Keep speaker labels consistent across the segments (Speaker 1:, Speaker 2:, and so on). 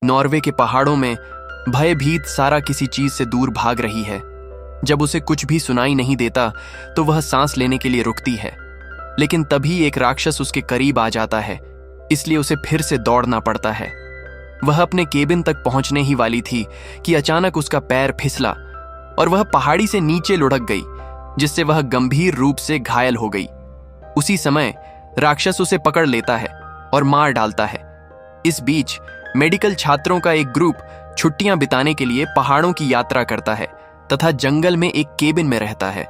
Speaker 1: Norway के पहाड़ों में भयभीत सारा किसी चीज से दूर भाग रही है। जब उसे कुछ भी सुनाई नहीं देता तो वह सांस लेने के लिए रुकती है, लेकिन तभी एक राक्षस उसके करीब आ जाता है, इसलिए उसे फिर से दौड़ना पड़ता है। वह अपने केबिन तक पहुंचने ही वाली थी कि अचानक उसका पैर फिसला और वह पहाड़ी से नीचे लुढ़क गई, जिससे वह गंभीर रूप से घायल हो गई। उसी समय राक्षस उसे पकड़ लेता है और मार डालता है। इस बीच मेडिकल छात्रों का एक ग्रुप छुट्टियां बिताने के लिए पहाड़ों की यात्रा करता है तथा जंगल में एक केबिन में रहता है।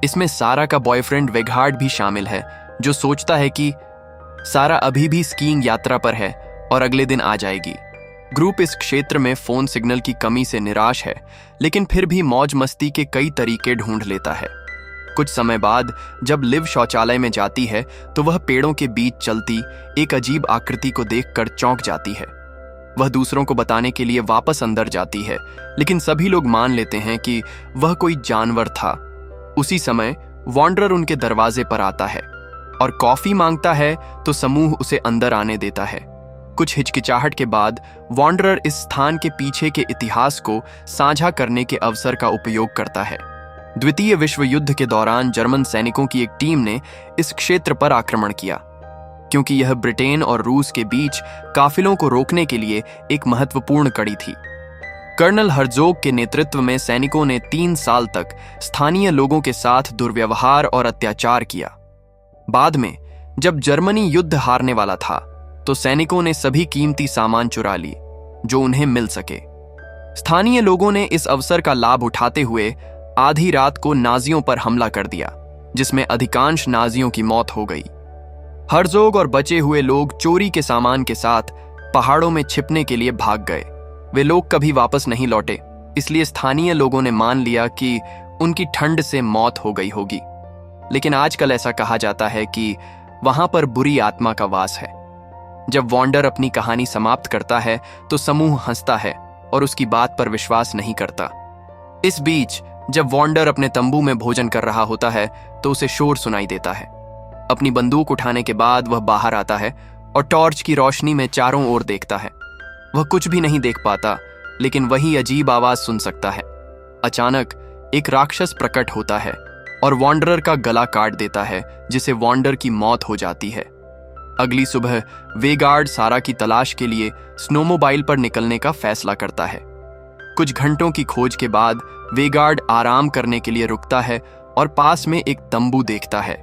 Speaker 1: इसमें सारा का बॉयफ्रेंड वेगहार्ड भी शामिल है, जो सोचता है कि सारा अभी भी स्कीइंग यात्रा पर है और अगले दिन आ जाएगी। ग्रुप इस क्षेत्र में फोन सिग्नल की कमी से निराश है, लेकिन फिर भी मौज मस्ती के कई तरीके ढूंढ लेता है। कुछ समय बाद जब लिव शौचालय में जाती है तो वह पेड़ों के बीच चलती एक अजीब आकृति को देखकर चौंक जाती है। वह दूसरों को बताने के लिए वापस अंदर जाती है, लेकिन सभी लोग मान लेते हैं कि वह कोई जानवर था। उसी समय वॉन्डरर उनके दरवाजे पर आता है और कॉफी मांगता है तो समूह उसे अंदर आने देता है। कुछ हिचकिचाहट के बाद वॉन्डरर इस स्थान के पीछे के इतिहास को साझा करने के अवसर का उपयोग करता है। द्वितीय विश्व युद्ध के दौरान जर्मन सैनिकों की एक टीम ने इस क्षेत्र पर आक्रमण किया, क्योंकि यह ब्रिटेन और रूस के बीच काफिलों को रोकने के लिए एक महत्वपूर्ण कड़ी थी। कर्नल हर्जोग के नेतृत्व में सैनिकों ने 3 साल तक स्थानीय लोगों के साथ दुर्व्यवहार और अत्याचार किया। बाद में जब जर्मनी युद्ध हारने वाला था तो सैनिकों ने सभी कीमती सामान चुरा ली जो उन्हें मिल सके। स्थानीय लोगों ने इस अवसर का लाभ उठाते हुए आधी रात को नाजियों पर हमला कर दिया, जिसमें अधिकांश नाजियों की मौत हो गई। हर्जोग और बचे हुए लोग चोरी के सामान के साथ पहाड़ों में छिपने के लिए भाग गए। वे लोग कभी वापस नहीं लौटे, इसलिए स्थानीय लोगों ने मान लिया कि उनकी ठंड से मौत हो गई होगी। लेकिन आजकल ऐसा कहा जाता है कि वहां पर बुरी आत्मा का वास है। जब वॉन्डर अपनी कहानी समाप्त करता है तो समूह हंसता है और उसकी बात पर विश्वास नहीं करता। इस बीच जब वॉन्डर अपने तंबू में भोजन कर रहा होता है तो उसे शोर सुनाई देता है। अपनी बंदूक उठाने के बाद वह बाहर आता है और टॉर्च की रोशनी में चारों ओर देखता है। वह कुछ भी नहीं देख पाता, लेकिन वही अजीब आवाज सुन सकता है। अचानक एक राक्षस प्रकट होता है और वॉन्डरर का गला काट देता है, जिससे वॉन्डर की मौत हो जाती है। अगली सुबह वेगार्ड सारा की तलाश के लिए स्नोमोबाइल पर निकलने का फैसला करता है। कुछ घंटों की खोज के बाद वेगार्ड आराम करने के लिए रुकता है और पास में एक तंबू देखता है।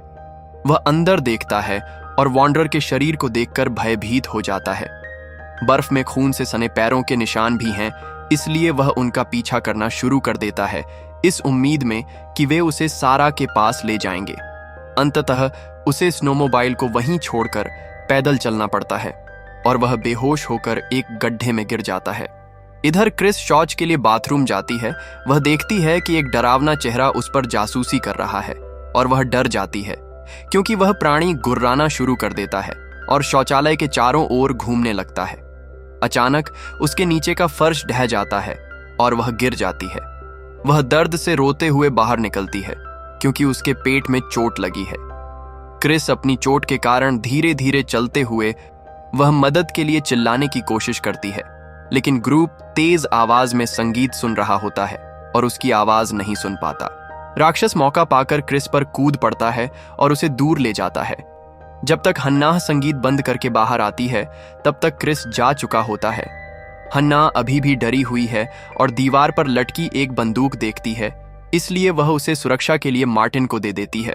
Speaker 1: वह अंदर देखता है और वॉन्डरर के शरीर को देखकर भयभीत हो जाता है। बर्फ में खून से सने पैरों के निशान भी हैं, इसलिए वह उनका पीछा करना शुरू कर देता है, इस उम्मीद में कि वे उसे सारा के पास ले जाएंगे। अंततः उसे स्नोमोबाइल को वहीं छोड़कर पैदल चलना पड़ता है और वह बेहोश होकर एक गड्ढे में गिर जाता है। इधर क्रिस शौच के लिए बाथरूम जाती है। वह देखती है कि एक डरावना चेहरा उस पर जासूसी कर रहा है और वह डर जाती है, क्योंकि वह प्राणी गुर्राना शुरू कर देता है और शौचालय के चारों ओर घूमने लगता है। अचानक उसके नीचे का फर्श ढह जाता है और वह गिर जाती है। वह दर्द से रोते हुए बाहर निकलती है, क्योंकि उसके पेट में चोट लगी है। क्रिस अपनी चोट के कारण धीरे धीरे चलते हुए वह मदद के लिए चिल्लाने की कोशिश करती है, लेकिन ग्रुप तेज आवाज में संगीत सुन रहा होता है और उसकी आवाज नहीं सुन पाता। राक्षस मौका पाकर क्रिस पर कूद पड़ता है और उसे दूर ले जाता है। जब तक हन्नाह संगीत बंद करके बाहर आती है, तब तक क्रिस जा चुका होता है। हन्नाह अभी भी डरी हुई है और दीवार पर लटकी एक बंदूक देखती है, इसलिए वह उसे सुरक्षा के लिए मार्टिन को दे देती है।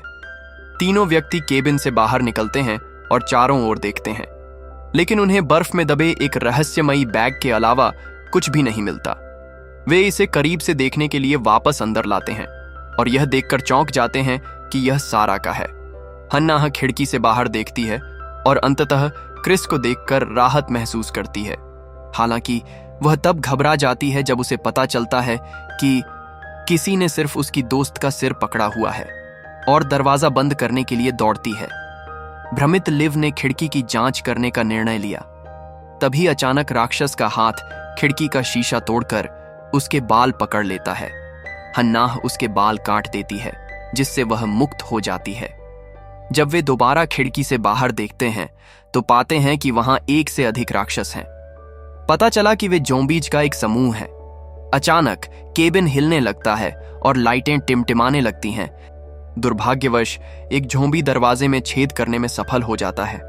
Speaker 1: तीनों व्यक्ति केबिन से बाहर निकलते हैं और चारों ओर देखते हैं, लेकिन उन्हें बर्फ में दबे एक रहस्यमयी बैग के अलावा कुछ भी नहीं मिलता। वे इसे करीब से देखने के लिए वापस अंदर लाते हैं और यह देखकर चौंक जाते हैं कि यह सारा का है। हन्नाह खिड़की से बाहर देखती है और अंततः क्रिस को देखकर राहत महसूस करती है। हालांकि वह तब घबरा जाती है जब उसे पता चलता है कि किसी ने सिर्फ उसकी दोस्त का सिर पकड़ा हुआ है और दरवाजा बंद करने के लिए दौड़ती है। भ्रमित लिव ने खिड़की की जांच करने का निर्णय लिया। तभी अचानक राक्षस का हाथ खिड़की का शीशा तोड़कर उसके बाल पकड़ लेता है। हन्नाह उसके बाल काट देती है, जिससे वह मुक्त हो जाती है। जब वे दोबारा खिड़की से बाहर देखते हैं तो पाते हैं कि वहां एक से अधिक राक्षस हैं। पता चला कि वे ज़ॉम्बीज का एक समूह है। अचानक केबिन हिलने लगता है और लाइटें टिमटिमाने लगती हैं। दुर्भाग्यवश एक ज़ॉम्बी दरवाजे में छेद करने में सफल हो जाता है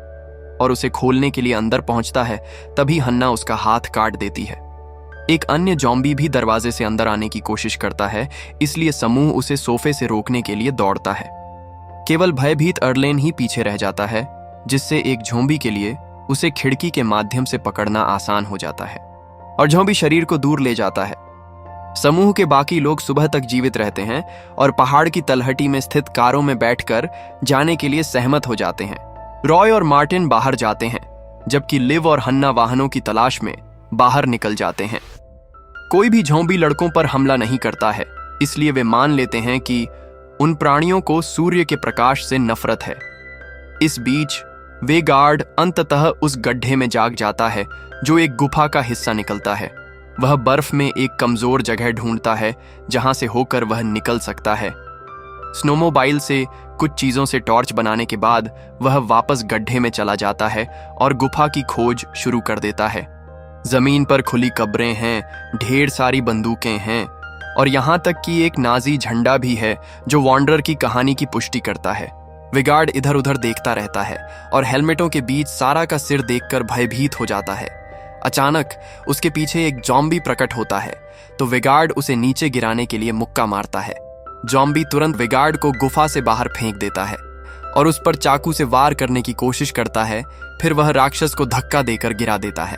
Speaker 1: और उसे खोलने के लिए अंदर पहुंचता है। तभी हन्ना उसका हाथ काट देती है। एक अन्य ज़ॉम्बी भी दरवाजे से अंदर आने की कोशिश करता है, इसलिए समूह उसे सोफे से रोकने के लिए दौड़ता है। केवल भयभीत अर्लेन ही पीछे रह जाता है, जिससे एक ज़ॉम्बी के लिए उसे खिड़की के माध्यम से पकड़ना आसान हो जाता है और ज़ॉम्बी शरीर को दूर ले जाता है। समूह के बाकी लोग सुबह तक जीवित रहते हैं और पहाड़ की तलहटी में स्थित कारों में बैठकर जाने के लिए सहमत हो जाते हैं। रॉय और मार्टिन बाहर जाते हैं, जबकि लिव और हन्ना वाहनों की तलाश में बाहर निकल जाते हैं। कोई भी ज़ॉम्बी लड़कों पर हमला नहीं करता है, इसलिए वे मान लेते हैं कि उन प्राणियों को सूर्य के प्रकाश से नफरत है। इस बीच वेगार्ड अंततः उस गड्ढे में जाग जाता है जो एक गुफा का हिस्सा निकलता है। वह बर्फ में एक कमजोर जगह ढूंढता है जहां से होकर वह निकल सकता है। स्नोमोबाइल से कुछ चीजों से टॉर्च बनाने के बाद वह वापस गड्ढे में चला जाता है और गुफा की खोज शुरू कर देता है। जमीन पर खुली कब्रें हैं, ढेर सारी बंदूकें हैं और यहां तक कि एक नाजी झंडा भी है जो वॉन्डरर की कहानी की पुष्टि करता है। वेगार्ड इधर उधर देखता रहता है और हेलमेटों के बीच सारा का सिर देखकर भयभीत हो जाता है। अचानक उसके पीछे एक ज़ॉम्बी प्रकट होता है, तो वेगार्ड उसे नीचे गिराने के लिए मुक्का मारता है। ज़ॉम्बी तुरंत वेगार्ड को गुफा से बाहर फेंक देता है और उस पर चाकू से वार करने की कोशिश करता है। फिर वह राक्षस को धक्का देकर गिरा देता है।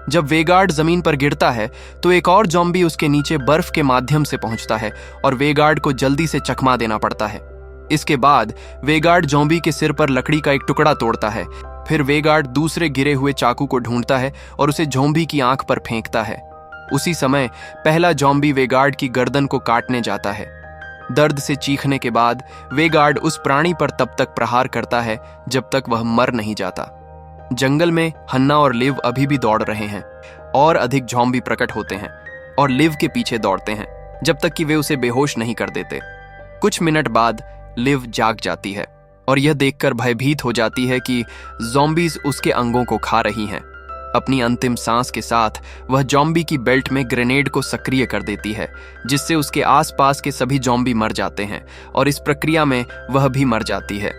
Speaker 1: जब वेगार्ड जमीन पर गिरता है तो एक और ज़ॉम्बी उसके नीचे बर्फ के माध्यम से पहुंचता है और वेगार्ड को जल्दी से चकमा देना पड़ता है। इसके बाद वेगार्ड ज़ॉम्बी के सिर पर लकड़ी का एक टुकड़ा तोड़ता है। फिर वेगार्ड दूसरे गिरे हुए चाकू को ढूंढता है और उसे ज़ॉम्बी की आंख पर फेंकता है। उसी समय पहला ज़ॉम्बी वेगार्ड की गर्दन को काटने जाता है। दर्द से चीखने के बाद वेगार्ड उस प्राणी पर तब तक प्रहार करता है जब तक वह मर नहीं जाता। जंगल में हन्ना और लिव अभी भी दौड़ रहे हैं और अधिक ज़ॉम्बी प्रकट होते हैं और लिव के पीछे दौड़ते हैं जब तक कि वे उसे बेहोश नहीं कर देते। कुछ मिनट बाद लिव जाग जाती है और यह देखकर भयभीत हो जाती है कि ज़ॉम्बीज उसके अंगों को खा रही हैं। अपनी अंतिम सांस के साथ वह ज़ॉम्बी की बेल्ट में ग्रेनेड को सक्रिय कर देती है, जिससे उसके आसपास के सभी ज़ॉम्बी मर जाते हैं और इस प्रक्रिया में वह भी मर जाती है।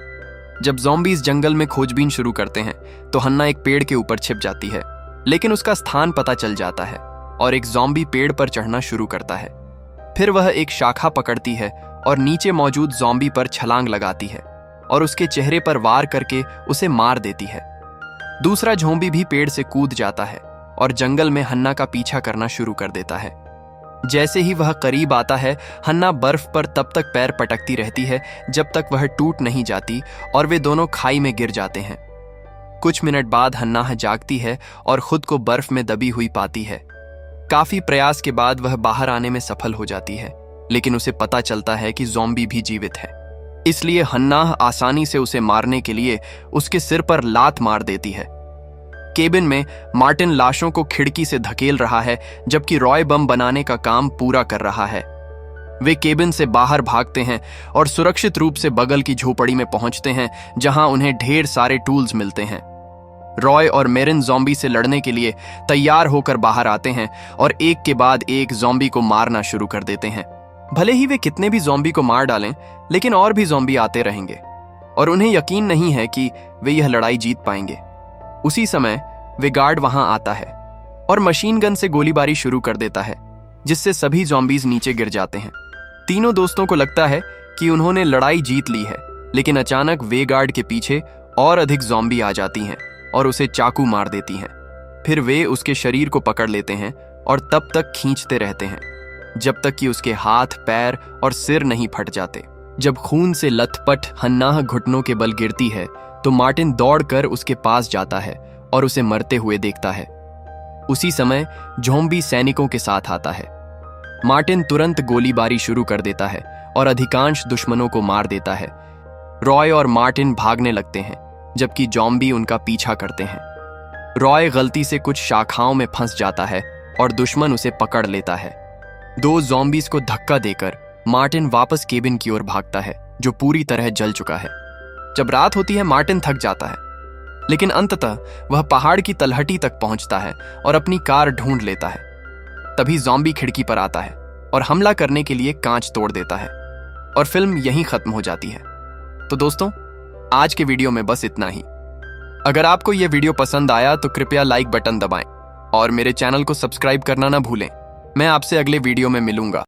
Speaker 1: जब ज़ॉम्बीज जंगल में खोजबीन शुरू करते हैं तो हन्ना एक पेड़ के ऊपर छिप जाती है, लेकिन उसका स्थान पता चल जाता है और एक ज़ॉम्बी पेड़ पर चढ़ना शुरू करता है। फिर वह एक शाखा पकड़ती है और नीचे मौजूद ज़ॉम्बी पर छलांग लगाती है और उसके चेहरे पर वार करके उसे मार देती है। दूसरा ज़ॉम्बी भी पेड़ से कूद जाता है और जंगल में हन्ना का पीछा करना शुरू कर देता है। जैसे ही वह करीब आता है, हन्ना बर्फ पर तब तक पैर पटकती रहती है जब तक वह टूट नहीं जाती और वे दोनों खाई में गिर जाते हैं। कुछ मिनट बाद हन्ना जागती है और खुद को बर्फ में दबी हुई पाती है। काफी प्रयास के बाद वह बाहर आने में सफल हो जाती है, लेकिन उसे पता चलता है कि ज़ॉम्बी भी जीवित है। इसलिए हन्ना आसानी से उसे मारने के लिए उसके सिर पर लात मार देती है। केबिन में मार्टिन लाशों को खिड़की से धकेल रहा है, जबकि रॉय बम बनाने का काम पूरा कर रहा है। वे केबिन से बाहर भागते हैं और सुरक्षित रूप से बगल की झोपड़ी में पहुंचते हैं, जहां उन्हें ढेर सारे टूल्स मिलते हैं। रॉय और मेरिन ज़ॉम्बी से लड़ने के लिए तैयार होकर बाहर आते हैं और एक के बाद एक ज़ॉम्बी को मारना शुरू कर देते हैं। भले ही वे कितने भी ज़ॉम्बी को मार डालें, लेकिन और भी ज़ॉम्बी आते रहेंगे और उन्हें यकीन नहीं है कि वे यह लड़ाई जीत पाएंगे। उसी समय वेगार्ड वहां आता है और मशीन गन से गोलीबारी शुरू कर देता है, जिससे सभी ज़ॉम्बीज नीचे गिर जाते हैं। तीनों दोस्तों को लगता है कि उन्होंने लड़ाई जीत ली है, लेकिन अचानक वेगार्ड के पीछे और अधिक ज़ॉम्बी आ जाती हैं और उसे चाकू मार देती हैं। फिर वे उसके शरीर को पकड़ लेते हैं और तब तक खींचते रहते हैं जब तक कि उसके हाथ, पैर और सिर नहीं फट जाते। जब खून से लथपथ हन्ना घुटनों के बल गिरती है तो मार्टिन दौड़कर उसके पास जाता है और उसे मरते हुए देखता है। उसी समय ज़ॉम्बी सैनिकों के साथ आता है। मार्टिन तुरंत गोलीबारी शुरू कर देता है और अधिकांश दुश्मनों को मार देता है। रॉय और मार्टिन भागने लगते हैं, जबकि ज़ॉम्बी उनका पीछा करते हैं। रॉय गलती से कुछ शाखाओं में फंस जाता है और दुश्मन उसे पकड़ लेता है। दो ज़ॉम्बीज को धक्का देकर मार्टिन वापस केबिन की ओर भागता है, जो पूरी तरह जल चुका है। जब रात होती है, मार्टिन थक जाता है, लेकिन अंततः वह पहाड़ की तलहटी तक पहुंचता है और अपनी कार ढूंढ लेता है। तभी ज़ॉम्बी खिड़की पर आता है और हमला करने के लिए कांच तोड़ देता है और फिल्म यहीं खत्म हो जाती है। तो दोस्तों, आज के वीडियो में बस इतना ही। अगर आपको यह वीडियो पसंद आया तो कृपया लाइक बटन दबाएं और मेरे चैनल को सब्सक्राइब करना ना भूलें। मैं आपसे अगले वीडियो में मिलूंगा।